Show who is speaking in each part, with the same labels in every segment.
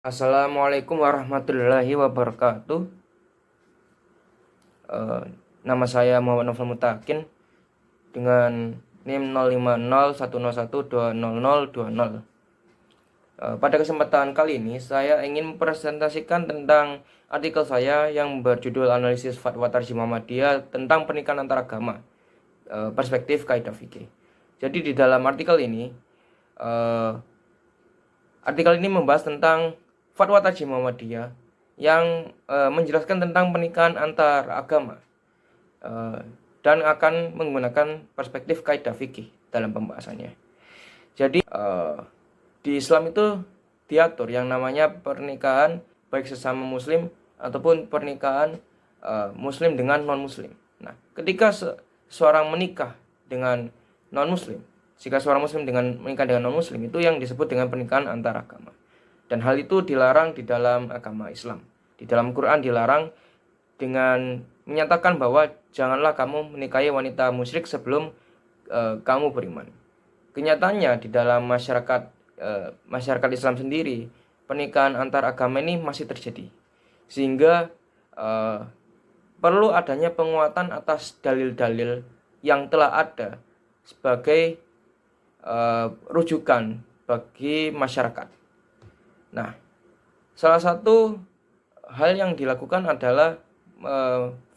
Speaker 1: Assalamualaikum warahmatullahi wabarakatuh. Eh, Nama saya Muhammad Novel Mutakin dengan NIM 050101200020. Pada kesempatan kali ini saya ingin mempresentasikan tentang artikel saya yang berjudul Analisis Fatwa Tarjih Muhammadiyah tentang Pernikahan Antaragama, Perspektif Kaidah Fikih. Jadi di dalam eh, artikel ini membahas tentang Fatwa Tarjih Muhammadiyah yang menjelaskan tentang pernikahan antar agama dan akan menggunakan perspektif kaidah fikih dalam pembahasannya. Jadi di Islam itu diatur yang namanya pernikahan baik sesama muslim ataupun pernikahan muslim dengan non muslim. Nah, ketika seorang menikah dengan non muslim, jika seorang muslim menikah dengan non muslim, itu yang disebut dengan pernikahan antar agama. Dan hal itu dilarang di dalam agama Islam. Di dalam Quran dilarang dengan menyatakan bahwa janganlah kamu menikahi wanita musyrik sebelum kamu beriman. Kenyataannya di dalam masyarakat Islam sendiri, pernikahan antar agama ini masih terjadi. Sehingga perlu adanya penguatan atas dalil-dalil yang telah ada sebagai rujukan bagi masyarakat. Nah, salah satu hal yang dilakukan adalah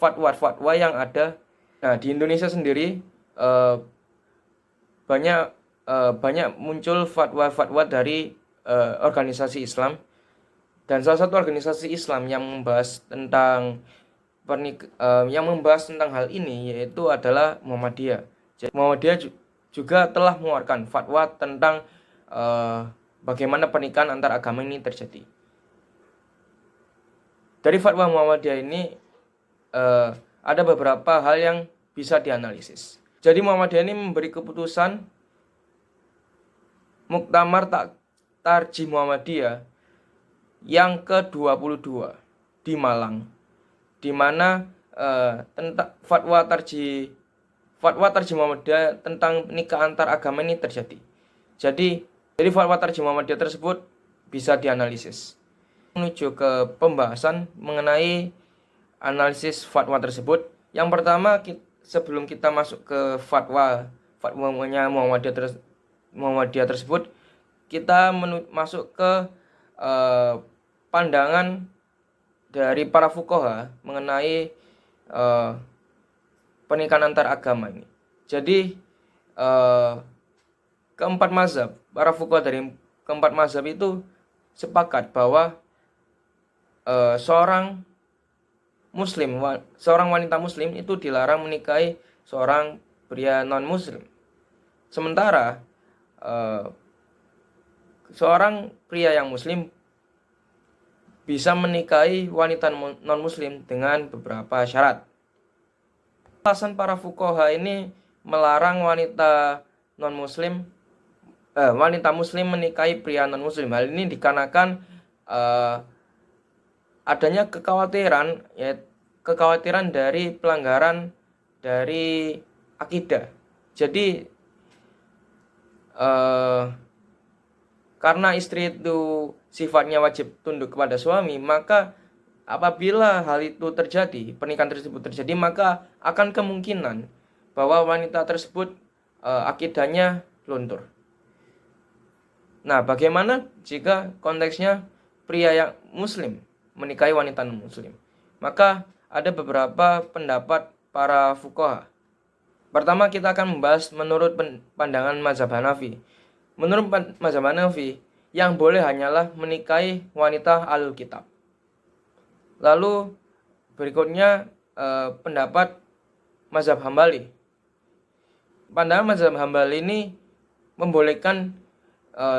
Speaker 1: fatwa-fatwa yang ada. Nah, di Indonesia sendiri banyak muncul fatwa-fatwa dari organisasi Islam, dan salah satu organisasi Islam yang membahas tentang hal ini yaitu adalah Muhammadiyah. Jadi, Muhammadiyah juga telah mengeluarkan fatwa tentang bagaimana pernikahan antar agama ini terjadi. Dari fatwa Muhammadiyah ini ada beberapa hal yang bisa dianalisis. Jadi Muhammadiyah ini memberi keputusan Muktamar Tarjih Muhammadiyah yang ke-22 di Malang, di mana tentang fatwa tarjih Muhammadiyah tentang nikah antar agama ini terjadi. Jadi dari fatwa tarjih Muhammadiyah tersebut bisa dianalisis. Menuju ke pembahasan mengenai analisis fatwa tersebut. Yang pertama, sebelum kita masuk ke fatwanya Muhammadiyah tersebut, kita masuk ke pandangan dari para fuqaha mengenai pernikahan antar agama ini. Jadi para fuqaha dari keempat mazhab itu sepakat bahwa seorang wanita muslim itu dilarang menikahi seorang pria non muslim. Sementara seorang pria yang muslim bisa menikahi wanita non muslim dengan beberapa syarat. Alasan para fuqaha ini melarang wanita muslim menikahi pria non muslim. Hal ini dikarenakan adanya kekhawatiran dari pelanggaran dari akidah. Jadi karena istri itu sifatnya wajib tunduk kepada suami, maka apabila hal itu terjadi, pernikahan tersebut terjadi, maka akan kemungkinan bahwa wanita tersebut akidahnya luntur. Nah, bagaimana jika konteksnya pria yang muslim menikahi wanita non muslim? Maka ada beberapa pendapat para fuqaha. Pertama, kita akan membahas menurut pandangan mazhab Hanafi. Menurut mazhab Hanafi, yang boleh hanyalah menikahi wanita ahlul kitab. Lalu berikutnya pendapat mazhab Hambali. Pandangan mazhab Hambali ini membolehkan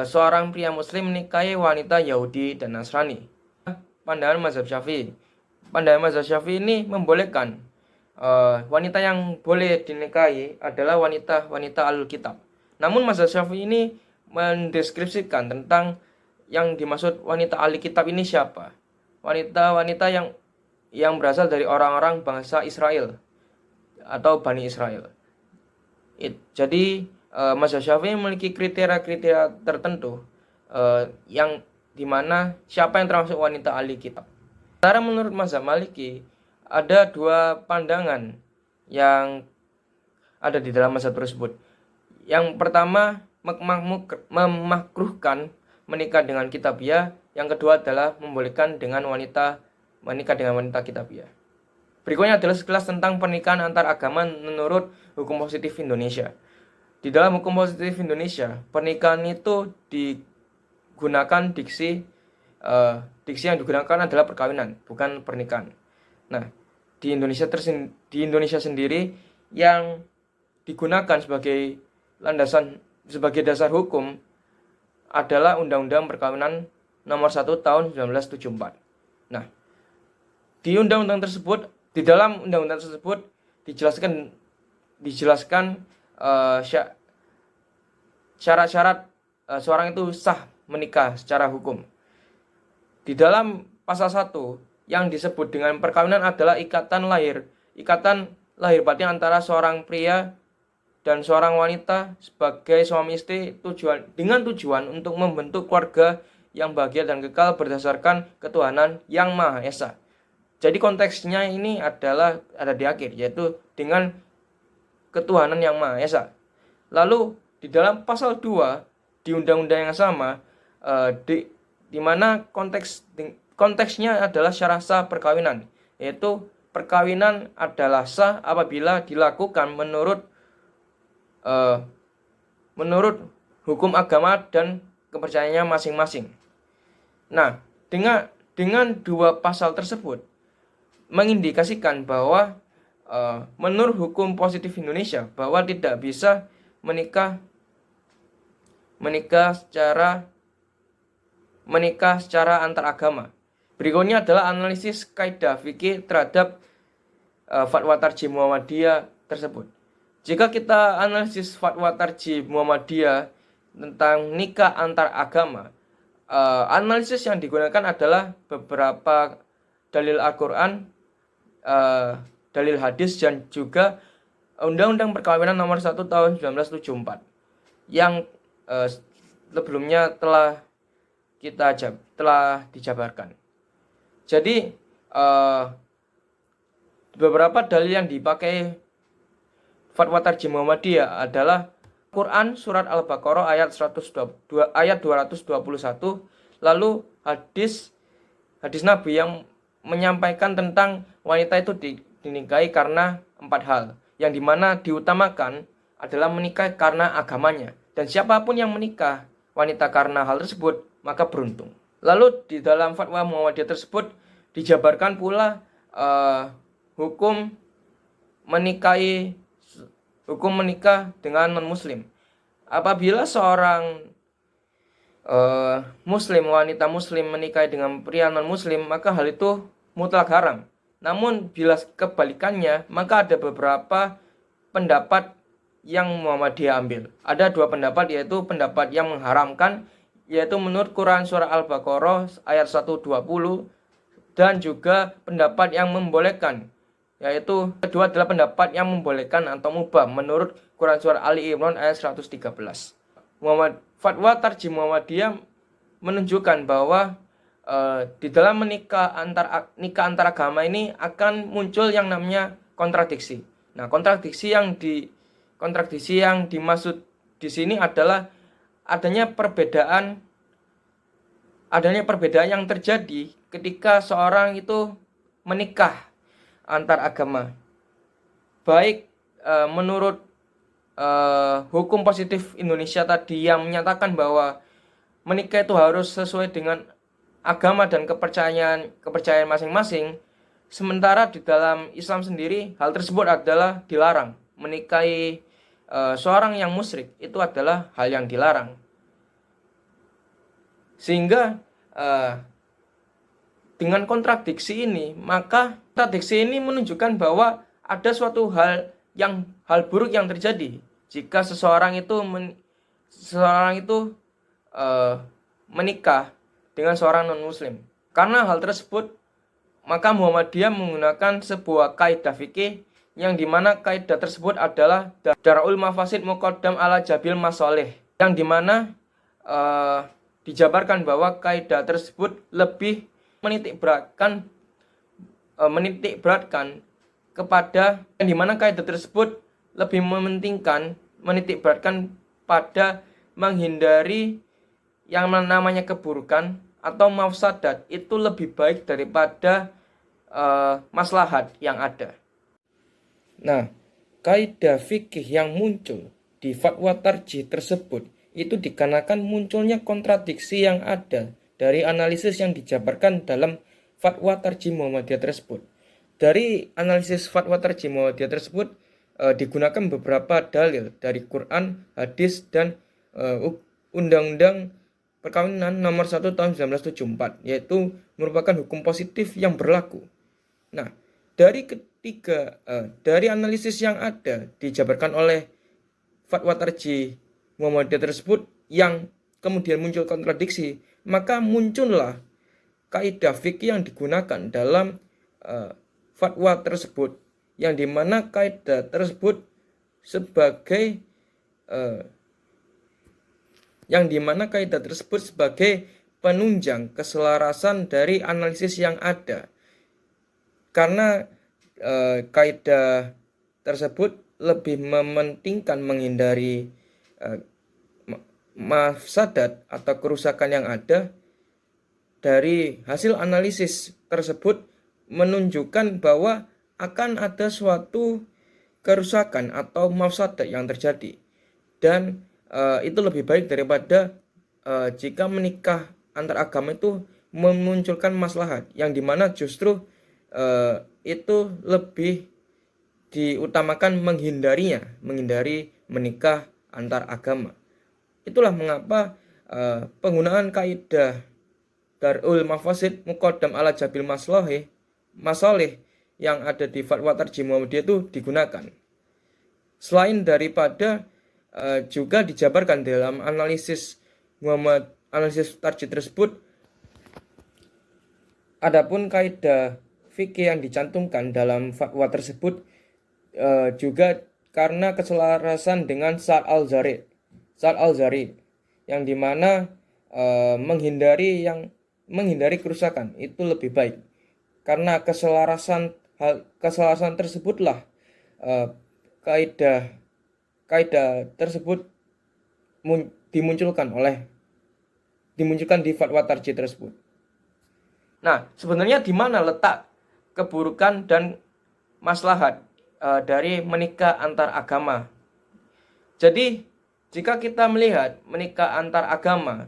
Speaker 1: seorang pria muslim menikahi wanita Yahudi dan Nasrani. Pandangan mazhab Syafi'i ini membolehkan wanita yang boleh dinikahi adalah wanita ahlul kitab. Namun mazhab Syafi'i ini mendeskripsikan tentang yang dimaksud wanita ahli kitab ini siapa. Wanita-wanita yang berasal dari orang-orang bangsa Israel atau Bani Israel. Jadi mazhab Syafi'i memiliki kriteria-kriteria tertentu yang di mana siapa yang termasuk wanita ahli kitab. Sementara menurut mazhab Maliki ada dua pandangan yang ada di dalam mazhab tersebut. Yang pertama memakruhkan menikah dengan kitabiah, yang kedua adalah membolehkan menikah dengan wanita kitabiah. Berikutnya adalah sekilas tentang pernikahan antar agama menurut hukum positif Indonesia. Di dalam hukum positif Indonesia, pernikahan itu digunakan diksi yang digunakan adalah perkawinan, bukan pernikahan. Nah, di Indonesia sendiri yang digunakan sebagai dasar hukum adalah Undang-Undang Perkawinan Nomor 1 Tahun 1974. Nah, di dalam undang-undang tersebut dijelaskan syarat-syarat seorang itu sah menikah secara hukum. Di dalam pasal 1 yang disebut dengan perkawinan adalah ikatan lahir batin antara seorang pria dan seorang wanita sebagai suami istri dengan tujuan untuk membentuk keluarga yang bahagia dan kekal berdasarkan ketuhanan yang Maha Esa. Jadi konteksnya ini adalah ada di akhir, yaitu dengan ketuhanan yang Maha Esa. Lalu di dalam pasal 2 di undang-undang yang sama, di mana konteksnya adalah syarat sah perkawinan, yaitu perkawinan adalah sah apabila dilakukan menurut hukum agama dan kepercayaannya masing-masing. Nah, dengan dua pasal tersebut mengindikasikan bahwa menurut hukum positif Indonesia bahwa tidak bisa menikah secara antar agama. Berikutnya adalah analisis kaidah fikih terhadap fatwa Tarjih Muhammadiyah tersebut. Jika kita analisis fatwa Tarjih Muhammadiyah tentang nikah antar agama, analisis yang digunakan adalah beberapa dalil Al-Quran, dalil hadis, dan juga Undang-Undang Perkawinan Nomor 1 Tahun 1974 yang sebelumnya telah dijabarkan. Jadi beberapa dalil yang dipakai fatwa Tarjih Muhammadiyah adalah Quran surat Al-Baqarah ayat 221, lalu hadis Nabi yang menyampaikan tentang wanita itu dinikahi karena 4 hal, yang dimana diutamakan adalah menikah karena agamanya, dan siapapun yang menikah wanita karena hal tersebut maka beruntung. Lalu di dalam fatwa Muhammadiyah tersebut dijabarkan pula hukum menikah dengan non-muslim. Apabila seorang wanita muslim menikahi dengan pria non-muslim, maka hal itu mutlak haram. Namun bila kebalikannya, maka ada beberapa pendapat yang Muhammadiyah ambil. Ada dua pendapat, yaitu pendapat yang mengharamkan, yaitu menurut Quran surah Al-Baqarah ayat 120, dan juga pendapat yang membolehkan, yaitu kedua adalah pendapat yang membolehkan atau mubah menurut Quran surah Ali Imran ayat 113. Fatwa Tarjih Muhammadiyah menunjukkan bahwa di dalam nikah antar agama ini akan muncul yang namanya kontradiksi. Nah, kontradiksi yang dimaksud di sini adalah adanya perbedaan yang terjadi ketika seorang itu menikah antar agama. Baik menurut hukum positif Indonesia tadi yang menyatakan bahwa menikah itu harus sesuai dengan agama dan kepercayaan masing-masing, sementara di dalam Islam sendiri hal tersebut adalah dilarang. Menikahi seorang yang musyrik itu adalah hal yang dilarang. Sehingga dengan kontradiksi ini, maka kontradiksi ini menunjukkan bahwa ada suatu hal buruk yang terjadi jika seseorang itu menikah dengan seorang non-muslim. Karena hal tersebut, maka Muhammadiyah menggunakan sebuah kaidah fikih yang dimana kaidah tersebut adalah Darul Mafasid Muqaddam ala Jabil Masoleh, yang dimana dijabarkan bahwa kaidah tersebut lebih menitik beratkan kepada yang dimana kaidah tersebut lebih menitik beratkan pada menghindari yang namanya keburukan atau mafsadat itu lebih baik daripada maslahat yang ada. Nah, kaidah fikih yang muncul di fatwa tarjih tersebut itu dikarenakan munculnya kontradiksi yang ada dari analisis yang dijabarkan dalam fatwa tarjih Muhammadiyah tersebut. Dari analisis fatwa tarjih Muhammadiyah tersebut digunakan beberapa dalil dari Quran, hadis, dan Undang-Undang Perkawinan nomor 1 tahun 1974, yaitu merupakan hukum positif yang berlaku. Nah, dari analisis yang ada dijabarkan oleh fatwa tarjih Muhammadiyah tersebut yang kemudian muncul kontradiksi, maka muncullah kaidah fikih yang digunakan dalam fatwa tersebut, yang dimana kaidah tersebut sebagai penunjang keselarasan dari analisis yang ada. Karena kaidah tersebut lebih mementingkan menghindari mafsadat atau kerusakan yang ada. Dari hasil analisis tersebut menunjukkan bahwa akan ada suatu kerusakan atau mafsadat yang terjadi, dan itu lebih baik daripada jika menikah antar agama itu memunculkan maslahat, yang dimana justru itu lebih diutamakan menghindari menikah antar agama. Itulah mengapa penggunaan kaidah Darul Mafasid Muqaddam ala Jabil Masalih yang ada di fatwa tarjih Muhammadiyah itu digunakan. Selain daripada juga dijabarkan dalam analisis tarjih tersebut, adapun kaidah fikih yang dicantumkan dalam fatwa tersebut juga karena keselarasan dengan Sa'ad al-Zari, yang dimana menghindari kerusakan itu lebih baik. Karena keselarasan tersebutlah kaidah tersebut dimunculkan di fatwa tarjih tersebut. Nah, sebenarnya di mana letak keburukan dan maslahat dari menikah antar agama? Jadi, jika kita melihat menikah antar agama,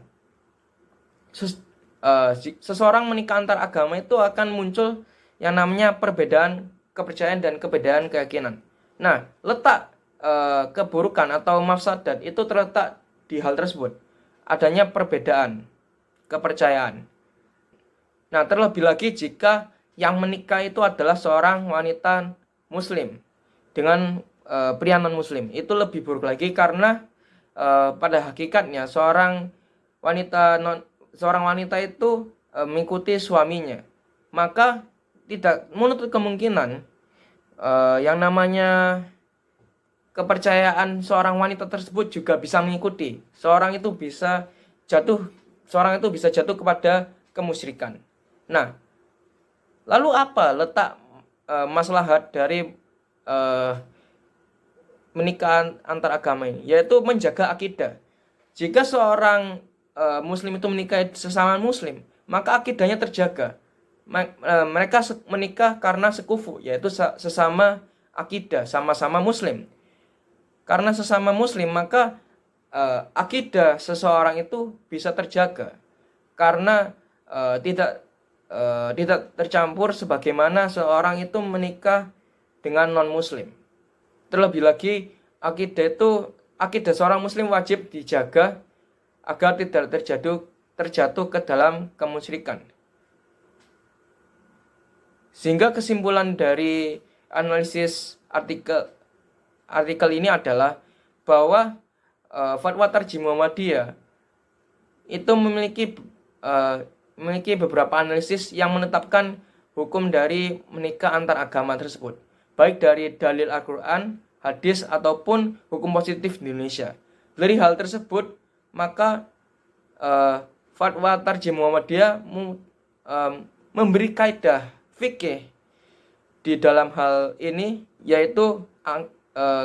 Speaker 1: seseorang menikah antar agama itu akan muncul yang namanya perbedaan kepercayaan dan perbedaan keyakinan. Nah, letak keburukan atau mafsadat itu terletak di hal tersebut, adanya perbedaan kepercayaan. Nah, terlebih lagi jika yang menikah itu adalah seorang wanita muslim dengan pria non muslim, itu lebih buruk lagi karena pada hakikatnya seorang wanita itu mengikuti suaminya, maka tidak menutup kemungkinan yang namanya kepercayaan seorang wanita tersebut juga bisa mengikuti. Seorang itu bisa jatuh kepada kemusyrikan. Nah, lalu apa letak maslahat dari menikah antar agama ini? Yaitu menjaga akidah. Jika seorang muslim itu menikah sesama muslim, maka akidahnya terjaga. Mereka menikah karena sekufu, yaitu sesama akidah, sama-sama muslim. Karena sesama muslim, maka akidah seseorang itu bisa terjaga karena tidak tercampur sebagaimana seorang itu menikah dengan non muslim. Terlebih lagi akidah seorang muslim wajib dijaga agar tidak terjatuh ke dalam kemusyrikan. Sehingga kesimpulan dari analisis artikel ini adalah bahwa fatwa tarjih Muhammadiyah itu memiliki beberapa analisis yang menetapkan hukum dari menikah antar agama tersebut, baik dari dalil Al-Quran, hadis, ataupun hukum positif di Indonesia. Dari hal tersebut, maka fatwa Tarjih Muhammadiyah memberi kaidah fikih di dalam hal ini, yaitu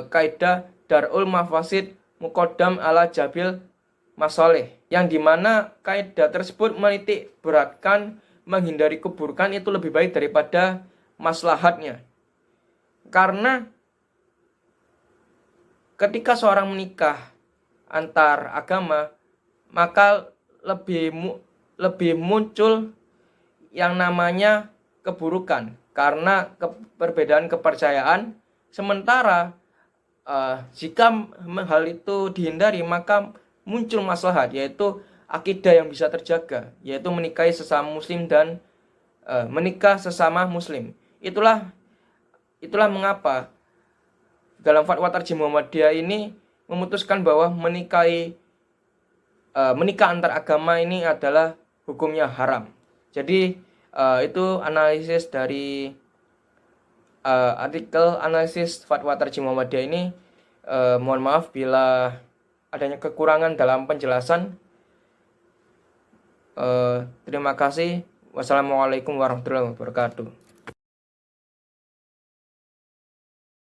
Speaker 1: kaidah Darul Mafasid Muqaddam ala Jabil Masoleh, yang dimana kaidah tersebut menitik beratkan menghindari keburukan itu lebih baik daripada maslahatnya. Karena ketika seorang menikah antar agama, maka lebih muncul yang namanya keburukan karena perbedaan kepercayaan. Sementara jika hal itu dihindari, maka muncul maslahat, yaitu akidah yang bisa terjaga, yaitu menikahi sesama muslim dan menikah sesama muslim. Itulah mengapa dalam fatwa Tarjih Muhammadiyah ini memutuskan bahwa menikah antar agama ini adalah hukumnya haram. Jadi itu analisis dari artikel analisis fatwa Tarjih Muhammadiyah ini. Mohon maaf bila adanya kekurangan dalam penjelasan. Terima kasih. Wassalamualaikum warahmatullahi wabarakatuh.